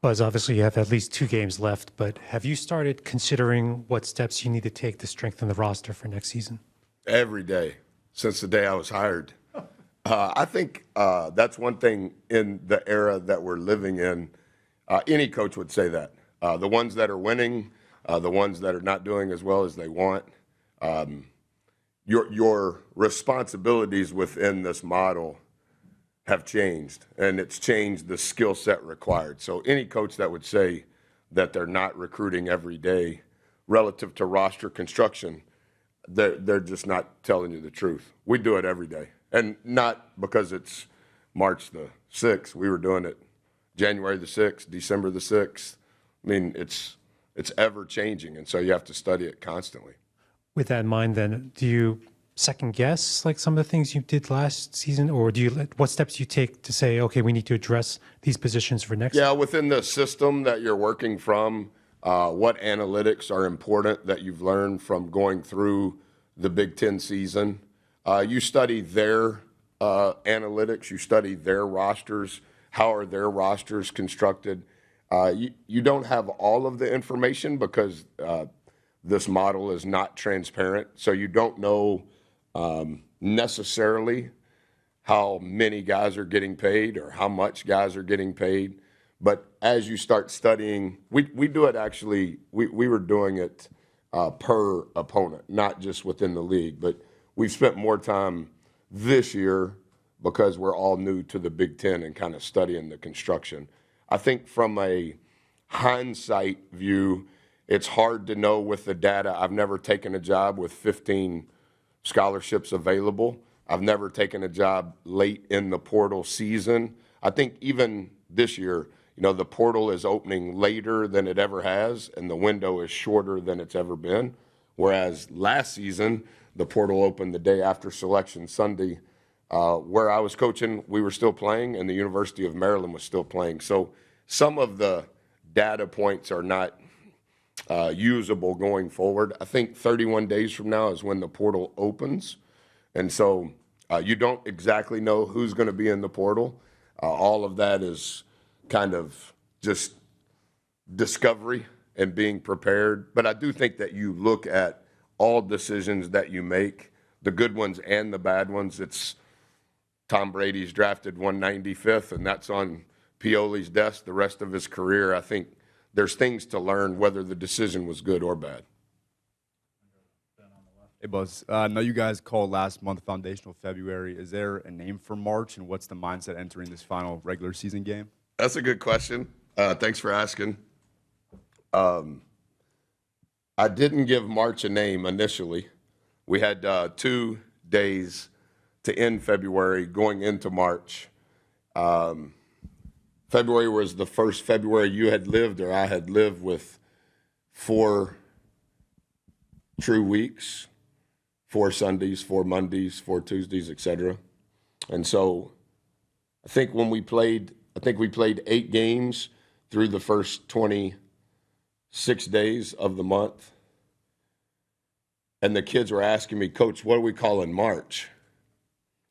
Buzz, obviously you have at least 2 games left, but have you started considering what steps you need to take to strengthen the roster for next season? Every day since the day I was hired. I think that's one thing in the era that we're living in. Any coach would say that. The ones that are winning, the ones that are not doing as well as they want. Your responsibilities within this model have changed, and it's changed the skill set required. So any coach that would say that they're not recruiting every day relative to roster construction, they're just not telling you the truth. We do it every day, and not because it's March the 6th. We were doing it January the 6th, December the 6th. I mean, it's ever changing, and so you have to study it constantly. With that in mind, then, do you second guess like some of the things you did last season, or what steps you take to say, okay, we need to address these positions for next? Yeah, within the system that you're working from, what analytics are important that you've learned from going through the Big Ten season. You study their analytics, you study their rosters, how are their rosters constructed. You don't have all of the information because this model is not transparent, so you don't know necessarily how many guys are getting paid or how much guys are getting paid. But as you start studying, we do it actually, we were doing it per opponent, not just within the league. But we've spent more time this year because we're all new to the Big Ten and kind of studying the construction. I think from a hindsight view, it's hard to know with the data. I've never taken a job with 15 scholarships available. I've never taken a job late in the portal season. I think even this year, the portal is opening later than it ever has, and the window is shorter than it's ever been. Whereas last season, the portal opened the day after Selection Sunday. Where I was coaching, we were still playing, and the University of Maryland was still playing. So some of the data points are not usable going forward. I think 31 days from now is when the portal opens. And so you don't exactly know who's going to be in the portal. All of that is kind of just discovery and being prepared. But I do think that you look at all decisions that you make, the good ones and the bad ones. It's Tom Brady's drafted 195th, and that's on Pioli's desk the rest of his career. I think there's things to learn whether the decision was good or bad. Hey, Buzz. I know you guys called last month Foundational February. Is there a name for March, and what's the mindset entering this final regular season game? That's a good question. Thanks for asking. I didn't give March a name initially. We had 2 days to end February going into March. February was the first February you had lived or I had lived with 4 true weeks, 4 Sundays, 4 Mondays, 4 Tuesdays, etc. And so I think we played 8 games through the first 26 days of the month. And the kids were asking me, Coach, what do we call in March?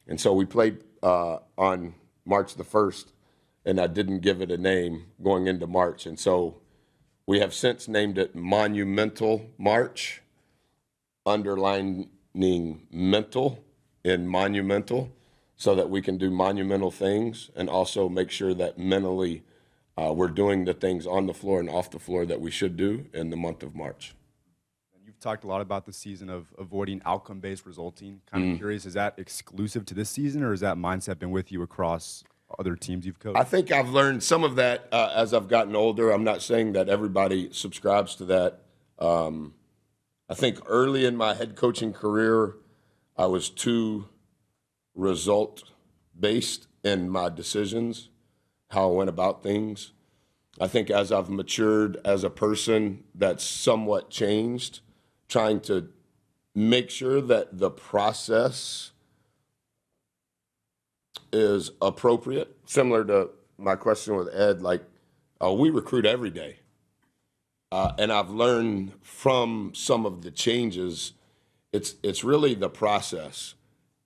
And so we played on March the 1st, and I didn't give it a name going into March. And so we have since named it Monumental March, underlining mental in monumental, so that we can do monumental things and also make sure that mentally we're doing the things on the floor and off the floor that we should do in the month of March. You've talked a lot about the season of avoiding outcome-based resulting. Kind of curious, is that exclusive to this season, or has that mindset been with you across other teams you've coached? I think I've learned some of that as I've gotten older. I'm not saying that everybody subscribes to that. I think early in my head coaching career, I was too result-based in my decisions, how I went about things. I think as I've matured as a person, that's somewhat changed, trying to make sure that the process is appropriate. Similar to my question with Ed, we recruit every day. And I've learned from some of the changes, it's really the process.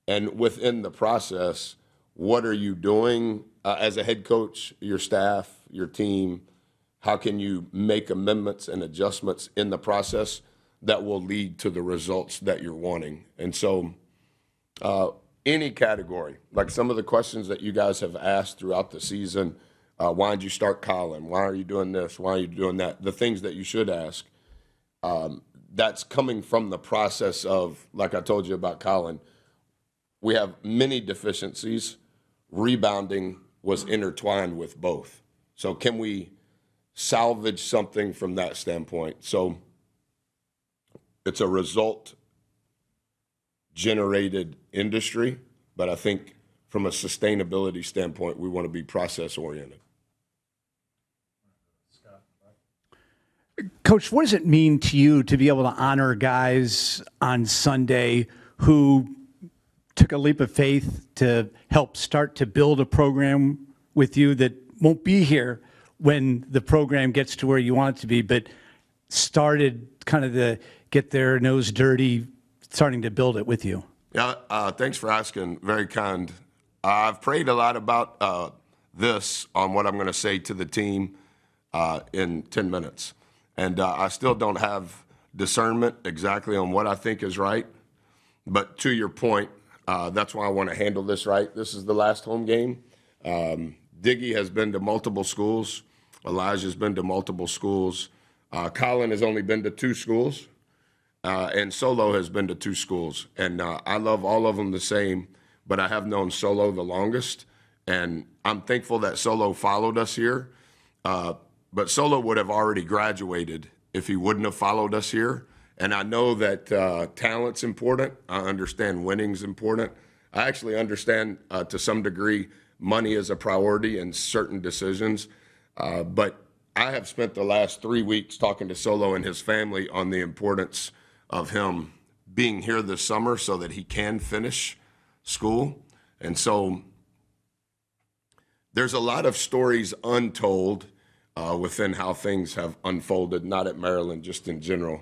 And within the process, what are you doing as a head coach, your staff, your team, How can you make amendments and adjustments in the process that will lead to the results that you're wanting? And so any category, like some of the questions that you guys have asked throughout the season, why did you start Colin? Why are you doing this? Why are you doing that? The things that you should ask, that's coming from the process of, like I told you about Colin, we have many deficiencies. Rebounding was intertwined with both. So can we salvage something from that standpoint? So it's a result-generated industry, but I think from a sustainability standpoint, we want to be process-oriented. Coach, what does it mean to you to be able to honor guys on Sunday who took a leap of faith to help start to build a program with you that won't be here when the program gets to where you want it to be, but started kind of the get their nose dirty, starting to build it with you? Yeah, thanks for asking. Very kind. I've prayed a lot about this on what I'm going to say to the team in 10 minutes. And I still don't have discernment exactly on what I think is right. But to your point, that's why I want to handle this right. This is the last home game. Diggy has been to multiple schools. Elijah's been to multiple schools. Colin has only been to 2 schools. And Solo has been to 2 schools. And I love all of them the same, but I have known Solo the longest. And I'm thankful that Solo followed us here. But Solo would have already graduated if he wouldn't have followed us here. And I know that talent's important. I understand winning's important. I actually understand to some degree money is a priority in certain decisions. But I have spent the last 3 weeks talking to Solo and his family on the importance of him being here this summer so that he can finish school. And so there's a lot of stories untold within how things have unfolded, not at Maryland, just in general.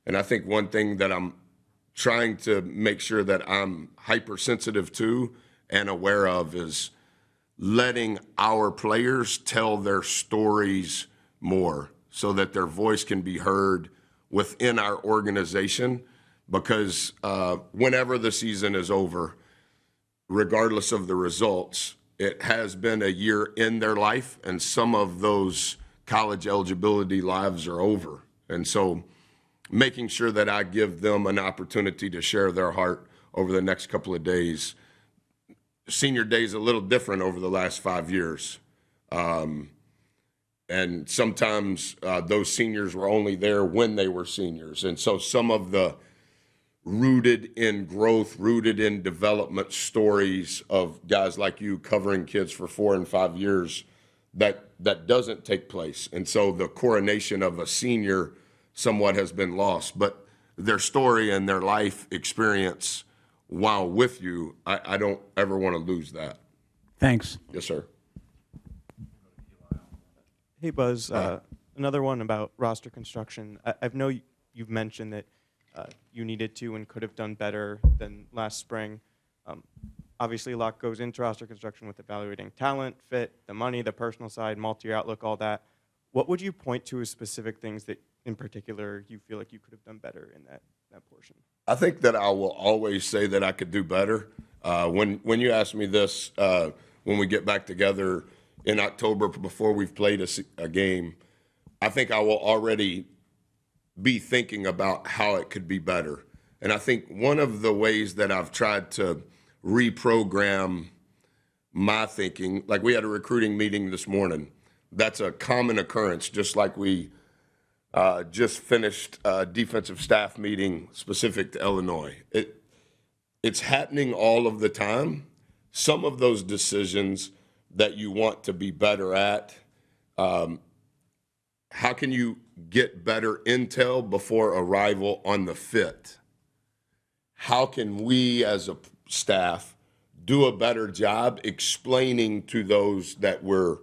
And I think one thing that I'm trying to make sure that I'm hypersensitive to and aware of is letting our players tell their stories more so that their voice can be heard within our organization. Because whenever the season is over, regardless of the results, it has been a year in their life, and some of those college eligibility lives are over. And so making sure that I give them an opportunity to share their heart over the next couple of days. Senior day is a little different over the last 5 years. And sometimes those seniors were only there when they were seniors. And so some of the rooted in growth, rooted in development stories of guys like you covering kids for 4 and 5 years, that doesn't take place. And so the coronation of a senior somewhat has been lost. But their story and their life experience while with you, I don't ever want to lose that. Thanks. Yes, sir. Hey, Buzz. Another one about roster construction. I know you've mentioned that you needed to and could have done better than last spring. Obviously, a lot goes into roster construction with evaluating talent, fit, the money, the personal side, multi-year outlook, all that. What would you point to as specific things that, in particular, you feel like you could have done better in that portion? I think that I will always say that I could do better. When you ask me this, when we get back together in October before we've played a game, I think I will already be thinking about how it could be better. And I think one of the ways that I've tried to reprogram my thinking, like we had a recruiting meeting this morning. That's a common occurrence, just like we just finished a defensive staff meeting specific to Illinois. It's happening all of the time. Some of those decisions that you want to be better at, how can you get better intel before arrival on the fit? How can we as a staff do a better job explaining to those that were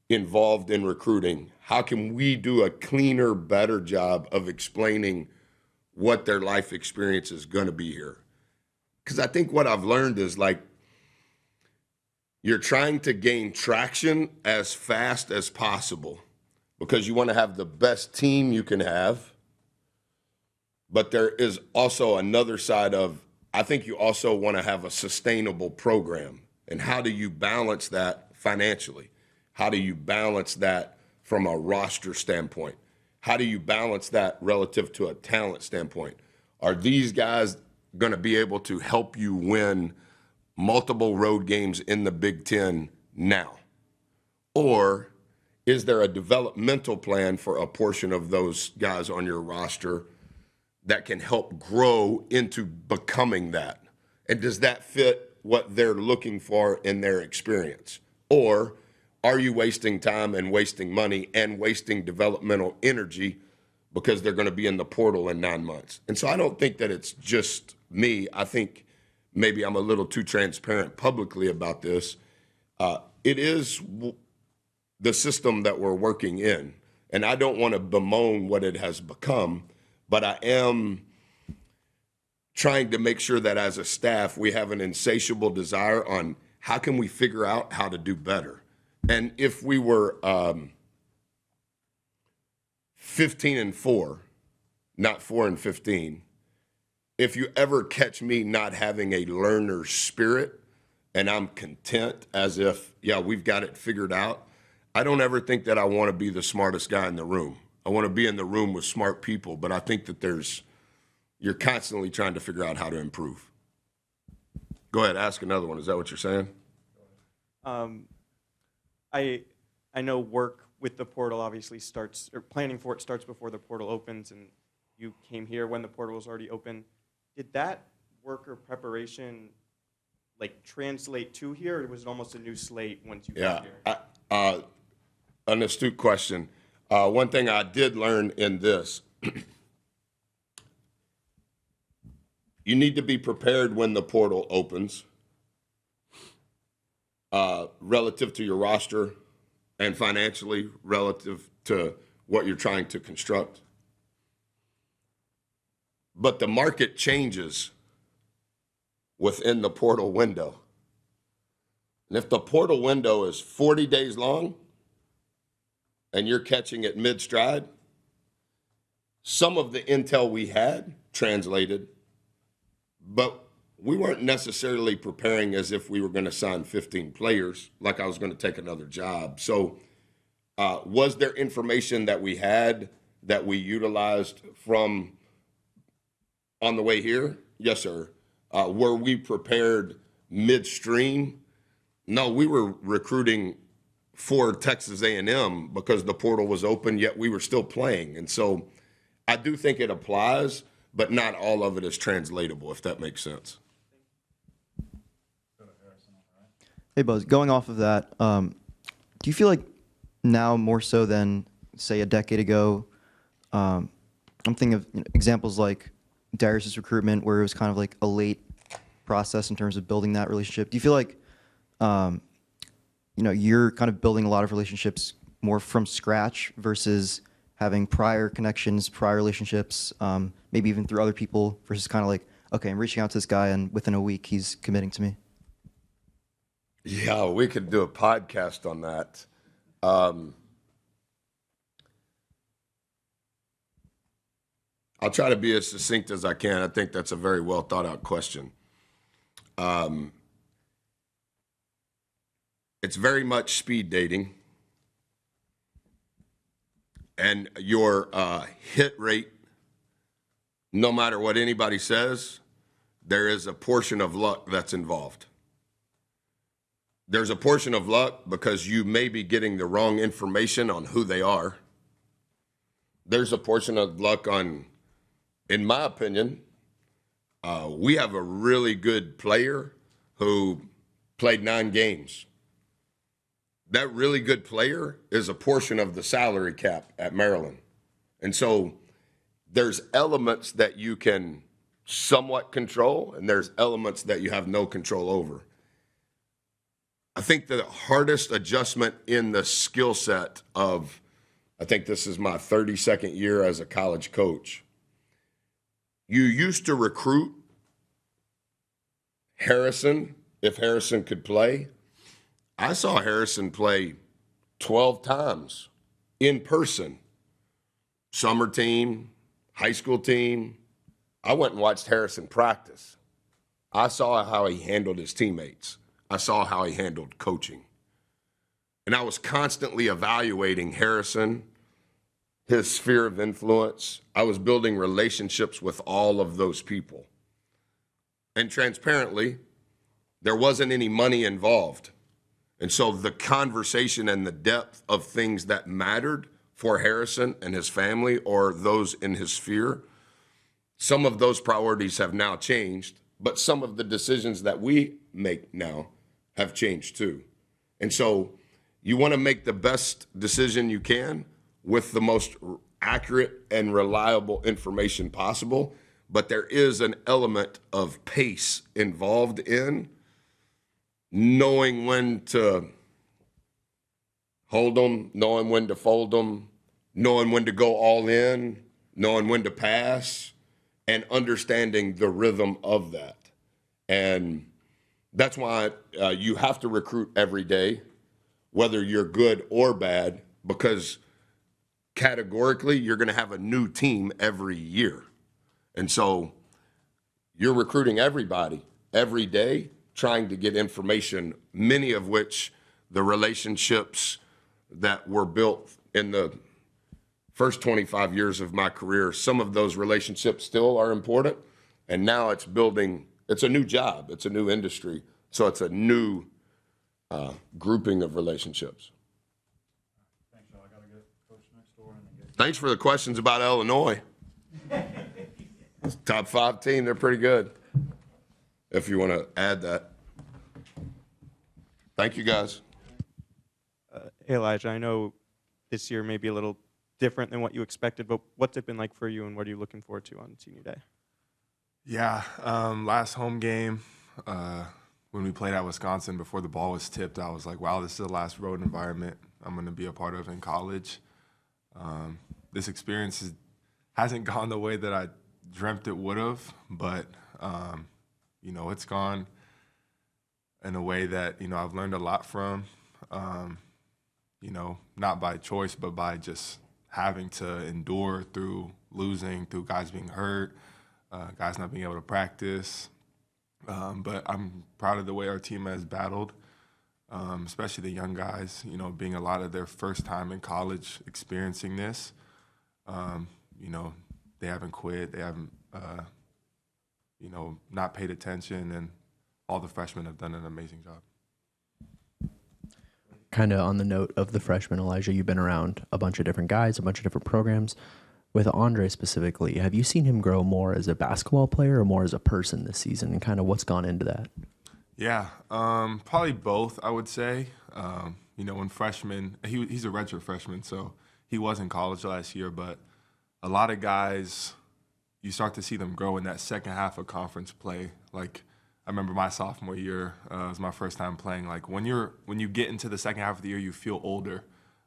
involved in recruiting? How can we do a cleaner, better job of explaining what their life experience is going to be here? Because I think what I've learned is, like, you're trying to gain traction as fast as possible, because you want to have the best team you can have. But there is also another side of, I think you also want to have a sustainable program. And how do you balance that financially? How do you balance that from a roster standpoint? How do you balance that relative to a talent standpoint? Are these guys going to be able to help you win multiple road games in the Big Ten now? Or is there a developmental plan for a portion of those guys on your roster that can help grow into becoming that? And does that fit what they're looking for in their experience? Or are you wasting time and wasting money and wasting developmental energy because they're going to be in the portal in 9 months? And so I don't think that it's just me. I think maybe I'm a little too transparent publicly about this. It is the system that we're working in. And I don't want to bemoan what it has become, but I am trying to make sure that as a staff, we have an insatiable desire on how can we figure out how to do better. And if we were 15-4, not 4-15, if you ever catch me not having a learner spirit and I'm content as if, yeah, we've got it figured out, I don't ever think that I want to be the smartest guy in the room. I want to be in the room with smart people, but I think that you're constantly trying to figure out how to improve. Go ahead, ask another one. Is that what you're saying? I know work with the portal obviously starts, or planning for it starts before the portal opens, and you came here when the portal was already open. Did that work or preparation like translate to here, or was it almost a new slate once you got here? An astute question. One thing I did learn in this, you need to be prepared when the portal opens relative to your roster and financially relative to what you're trying to construct. But the market changes within the portal window. And if the portal window is 40 days long and you're catching it mid-stride, some of the intel we had translated, but we weren't necessarily preparing as if we were going to sign 15 players, like I was going to take another job. So was there information that we had that we utilized from on the way here? Yes, sir. Were we prepared midstream? No, we were recruiting for Texas A&M because the portal was open, yet we were still playing. And so I do think it applies, but not all of it is translatable, if that makes sense. Hey, Buzz, going off of that, do you feel like now more so than, say, a decade ago, I'm thinking of examples like Darius's recruitment, where it was kind of like a late process in terms of building that relationship. Do you feel like, you're kind of building a lot of relationships more from scratch versus having prior connections, prior relationships, maybe even through other people, versus kind of like, okay, I'm reaching out to this guy and within a week he's committing to me? Yeah, we could do a podcast on that. I'll try to be as succinct as I can. I think that's a very well thought out question. It's very much speed dating. And your hit rate, no matter what anybody says, there is a portion of luck that's involved. There's a portion of luck because you may be getting the wrong information on who they are. There's a portion of luck on, in my opinion, we have a really good player who played 9 games. That really good player is a portion of the salary cap at Maryland. And so there's elements that you can somewhat control, and there's elements that you have no control over. I think the hardest adjustment in the skill set of, I think this is my 32nd year as a college coach. You used to recruit Harrison if Harrison could play. I saw Harrison play 12 times in person, summer team, high school team. I went and watched Harrison practice. I saw how he handled his teammates. I saw how he handled coaching. And I was constantly evaluating Harrison, his sphere of influence. I was building relationships with all of those people. And transparently, there wasn't any money involved. And so the conversation and the depth of things that mattered for Harrison and his family or those in his sphere, some of those priorities have now changed, but some of the decisions that we make now have changed too. And so you want to make the best decision you can with the most accurate and reliable information possible, but there is an element of pace involved in knowing when to hold them, knowing when to fold them, knowing when to go all in, knowing when to pass, and understanding the rhythm of that. And that's why you have to recruit every day, whether you're good or bad, because categorically you're going to have a new team every year. And so you're recruiting everybody every day, trying to get information, many of which the relationships that were built in the first 25 years of my career, some of those relationships still are important. And now it's building, it's a new job, it's a new industry. So it's a new grouping of relationships. Thanks for the questions about Illinois. Top 5 team, they're pretty good. If you want to add that. Thank you, guys. Hey, Elijah, I know this year may be a little different than what you expected, but what's it been like for you and what are you looking forward to on senior day? Yeah, last home game, when we played at Wisconsin before the ball was tipped, I was like, wow, this is the last road environment I'm going to be a part of in college. This experience hasn't gone the way that I dreamt it would have, but, it's gone in a way that, I've learned a lot from, not by choice, but by just having to endure through losing, through guys being hurt, guys not being able to practice. But I'm proud of the way our team has battled, especially the young guys, being a lot of their first time in college experiencing this. They haven't quit. They haven't, not paid attention. And all the freshmen have done an amazing job. Kind of on the note of the freshmen, Elijah, you've been around a bunch of different guys, a bunch of different programs. With Andre specifically, have you seen him grow more as a basketball player or more as a person this season, and kind of what's gone into that? Yeah, probably both, I would say. When freshman, he's a redshirt freshman, so he was in college last year, but a lot of guys, you start to see them grow in that second half of conference play. Like, I remember my sophomore year, it was my first time playing. Like, when you get into the second half of the year, you feel older.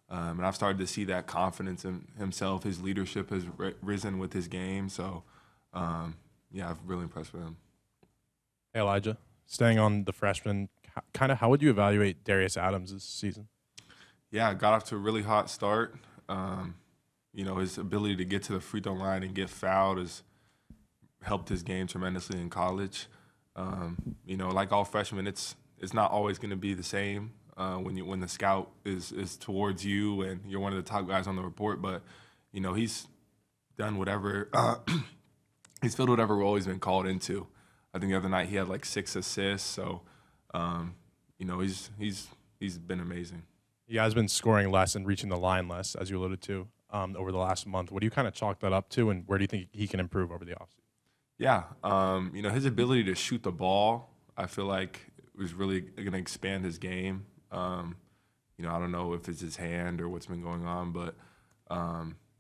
And I've started to see that confidence in himself. His leadership has risen with his game. So, I'm really impressed with him. Hey, Elijah, staying on the freshman, kind of how would you evaluate Darius Adams this season? Yeah, got off to a really hot start. His ability to get to the free throw line and get fouled has helped his game tremendously in college. Like all freshmen, it's not always going to be the same. When the scout is towards you and you're one of the top guys on the report, but he's done whatever he's filled whatever role he's been called into. I think the other night he had like 6 assists, so he's been amazing. He has been scoring less and reaching the line less, as you alluded to, over the last month. What do you kind of chalk that up to, and where do you think he can improve over the offseason? Yeah, his ability to shoot the ball, I feel like was really going to expand his game. I don't know if it's his hand or what's been going on, but,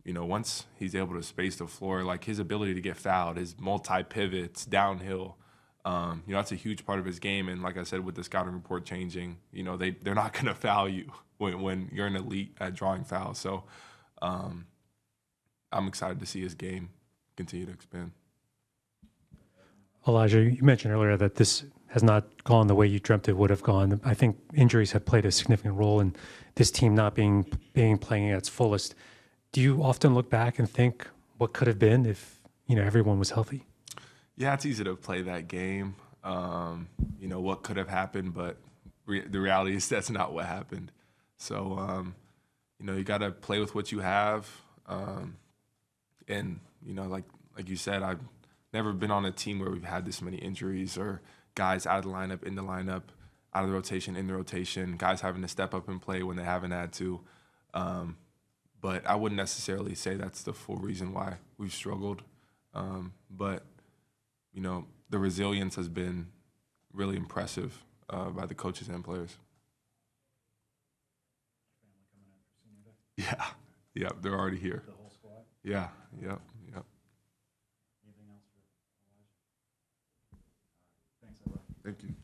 once he's able to space the floor, like his ability to get fouled, his multi-pivots, downhill, that's a huge part of his game. And like I said, with the scouting report changing, they're not going to foul you when you're an elite at drawing fouls. So I'm excited to see his game continue to expand. Elijah, you mentioned earlier that this has not gone the way you dreamt it would have gone. I think injuries have played a significant role in this team not being playing at its fullest. Do you often look back and think what could have been if everyone was healthy? Yeah, it's easy to play that game. What could have happened, but the reality is that's not what happened. So, you got to play with what you have. And, like you said, I've never been on a team where we've had this many injuries or guys out of the lineup, in the lineup, out of the rotation, in the rotation, guys having to step up and play when they haven't had to. But I wouldn't necessarily say that's the full reason why we've struggled. But, the resilience has been really impressive by the coaches and players. Yeah, they're already here. The whole squad? Yeah, yep. Anything else for Elijah? Thanks, everyone. Thank you.